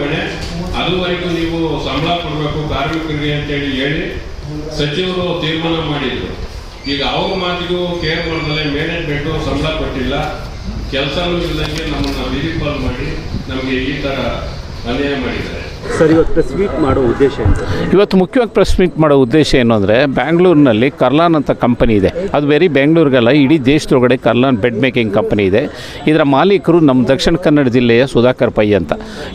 ಹೊಣೆ. ಅದುವರೆಗೂ ನೀವು ಸಂಬಳ ಕೊಡಬೇಕು ಕಾರ್ಮಿಕರಿಗೆ ಅಂತೇಳಿ ಹೇಳಿ ಸಚಿವರು ತೀರ್ಮಾನ ಮಾಡಿದ್ರು. ಈಗ ಅವ್ರ ಮಾತಿಗೂ ಕೇರ್ ಮಾಡಿದ್ರೆ ಮ್ಯಾನೇಜ್ಮೆಂಟು ಸಂಬಳ ಕೊಟ್ಟಿಲ್ಲ, ಕೆಲಸನೂ ಇಲ್ಲದಂಗೆ ನಮ್ಮನ್ನು ವಿಧಿಪಾಲ್ ಮಾಡಿ ನಮಗೆ ಈ ಥರ ಅನ್ಯಾಯ ಮಾಡಿದ್ದಾರೆ. ಸರ್, ಇವತ್ತು ಪ್ರೆಸ್ ಮೀಟ್ ಮಾಡೋ ಉದ್ದೇಶ ಏನು? ಇವತ್ತು ಮುಖ್ಯವಾಗಿ ಪ್ರೆಸ್ ಮೀಟ್ ಮಾಡೋ ಉದ್ದೇಶ ಏನು ಅಂದರೆ, ಬ್ಯಾಂಗ್ಳೂರಿನಲ್ಲಿ ಕರ್ಲಾನ್ ಅಂತ ಕಂಪನಿ ಇದೆ. ಅದು ಬೇರೆ ಬೆಂಗಳೂರಿಗಲ್ಲ, ಇಡೀ ದೇಶದೊಳಗಡೆ ಕರ್ಲಾನ್ ಬೆಡ್ ಮೇಕಿಂಗ್ ಕಂಪನಿ ಇದೆ. ಇದರ ಮಾಲೀಕರು ನಮ್ಮ ದಕ್ಷಿಣ ಕನ್ನಡ ಜಿಲ್ಲೆಯ ಸುಧಾಕರ್ ಪೈ ಅಂತ.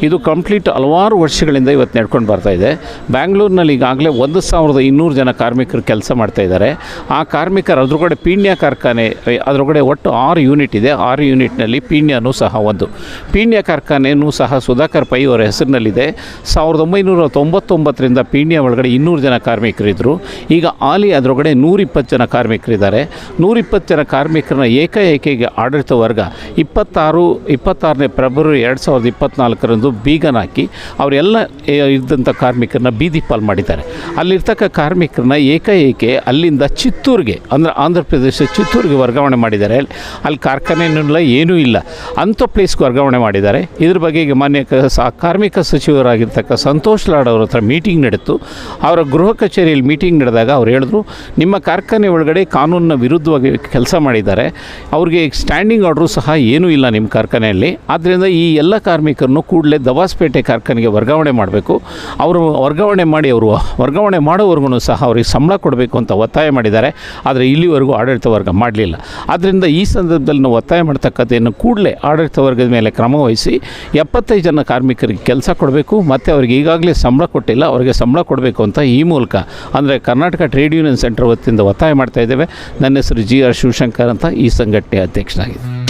ಇದು ಕಂಪ್ಲೀಟ್ ಹಲವಾರು ವರ್ಷಗಳಿಂದ ಇವತ್ತು ನಡ್ಕೊಂಡು ಬರ್ತಾ ಇದೆ. ಬ್ಯಾಂಗ್ಳೂರಿನಲ್ಲಿ ಈಗಾಗಲೇ 1200 ಜನ ಕಾರ್ಮಿಕರು ಕೆಲಸ ಮಾಡ್ತಾ ಇದ್ದಾರೆ. ಆ ಕಾರ್ಮಿಕರು ಅದರೊಳಗಡೆ ಪೀಣ್ಯ ಕಾರ್ಖಾನೆ, ಅದರೊಳಗಡೆ ಒಟ್ಟು 6 ಯೂನಿಟ್ ಇದೆ. 6 ಯೂನಿಟ್ನಲ್ಲಿ ಪೀಣ್ಯನೂ ಸಹ ಒಂದು. ಪೀಣ್ಯ ಕಾರ್ಖಾನೆಯೂ ಸಹ ಸುಧಾಕರ್ ಪೈ ಅವರ ಹೆಸರಿನಲ್ಲಿದೆ. 1999ರಿಂದ ಪೀಣ್ಯ ಒಳಗಡೆ 200 ಜನ ಕಾರ್ಮಿಕರಿದ್ದರು. ಈಗ ಆಲಿ ಅದರೊಳಗಡೆ 120 ಜನ ಕಾರ್ಮಿಕರಿದ್ದಾರೆ. 120 ಜನ ಕಾರ್ಮಿಕರನ್ನ ಏಕಾಏಕಿಗೆ ಆಡಳಿತ ವರ್ಗ 26ನೇ ಫೆಬ್ರವರಿ 2024ರಂದು ಬೀಗನ ಹಾಕಿ ಅವರೆಲ್ಲ ಇದ್ದಂಥ ಕಾರ್ಮಿಕರನ್ನ ಬೀದಿ ಪಾಲ್ ಮಾಡಿದ್ದಾರೆ. ಅಲ್ಲಿರ್ತಕ್ಕ ಕಾರ್ಮಿಕರನ್ನ ಏಕಾಏಕಿ ಅಲ್ಲಿಂದ ಚಿತ್ತೂರಿಗೆ, ಅಂದರೆ ಆಂಧ್ರ ಪ್ರದೇಶ ಚಿತ್ತೂರಿಗೆ ವರ್ಗಾವಣೆ ಮಾಡಿದ್ದಾರೆ. ಅಲ್ಲಿ ಕಾರ್ಖಾನೆಯಲ್ಲ, ಏನೂ ಇಲ್ಲ, ಅಂಥ ಪ್ಲೇಸ್ಗೆ ವರ್ಗಾವಣೆ ಮಾಡಿದ್ದಾರೆ. ಇದ್ರ ಬಗ್ಗೆ ಈಗ ಮಾನ್ಯ ಕಾರ್ಮಿಕ ಸಚಿವರಾಗಿರ್ತಕ್ಕ ಸಂತೋಷ್ ಲಾಡ್ ಅವ್ರ ಹತ್ರ ಮೀಟಿಂಗ್ ನಡೆಯಿತು. ಅವರ ಗೃಹ ಕಚೇರಿಯಲ್ಲಿ ಮೀಟಿಂಗ್ ನಡೆದಾಗ ಅವ್ರು ಹೇಳಿದ್ರು, ನಿಮ್ಮ ಕಾರ್ಖಾನೆ ಒಳಗಡೆ ಕಾನೂನಿನ ವಿರುದ್ಧವಾಗಿ ಕೆಲಸ ಮಾಡಿದ್ದಾರೆ, ಅವ್ರಿಗೆ ಸ್ಟ್ಯಾಂಡಿಂಗ್ ಆರ್ಡ್ರು ಸಹ ಏನೂ ಇಲ್ಲ ನಿಮ್ಮ ಕಾರ್ಖಾನೆಯಲ್ಲಿ. ಆದ್ದರಿಂದ ಈ ಎಲ್ಲ ಕಾರ್ಮಿಕರನ್ನು ಕೂಡಲೇ ದವಾಸ್ಪೇಟೆ ಕಾರ್ಖಾನೆಗೆ ವರ್ಗಾವಣೆ ಮಾಡಬೇಕು. ಅವರು ವರ್ಗಾವಣೆ ಮಾಡಿ ಅವರು ವರ್ಗಾವಣೆ ಮಾಡೋವರೆಗೂ ಸಹ ಅವ್ರಿಗೆ ಸಂಬಳ ಕೊಡಬೇಕು ಅಂತ ಒತ್ತಾಯ ಮಾಡಿದ್ದಾರೆ. ಆದರೆ ಇಲ್ಲಿವರೆಗೂ ಆಡಳಿತ ವರ್ಗ ಮಾಡಲಿಲ್ಲ. ಆದ್ದರಿಂದ ಈ ಸಂದರ್ಭದಲ್ಲಿ ನಾವು ಒತ್ತಾಯ ಮಾಡ್ತಕ್ಕಂಥದ್ದನ್ನು ಕೂಡಲೇ ಆಡಳಿತ ವರ್ಗದ ಮೇಲೆ ಕ್ರಮ ವಹಿಸಿ 75 ಜನ ಕಾರ್ಮಿಕರಿಗೆ ಕೆಲಸ ಕೊಡಬೇಕು. ಮತ್ತು ಅವ್ರಿಗೆ ಈಗಾಗಲೇ ಸಂಬಳ ಕೊಟ್ಟಿಲ್ಲ, ಅವರಿಗೆ ಸಂಬಳ ಕೊಡಬೇಕು ಅಂತ ಈ ಮೂಲಕ, ಅಂದರೆ ಕರ್ನಾಟಕ ಟ್ರೇಡ್ ಯೂನಿಯನ್ ಸೆಂಟರ್ ವತಿಯಿಂದ ಒತ್ತಾಯ ಮಾಡ್ತಾ ಇದ್ದೇವೆ. ನನ್ನ ಹೆಸರು GR ಶಿವಶಂಕರ್ ಅಂತ, ಈ ಸಂಘಟನೆಯ ಅಧ್ಯಕ್ಷನಾಗಿದೆ.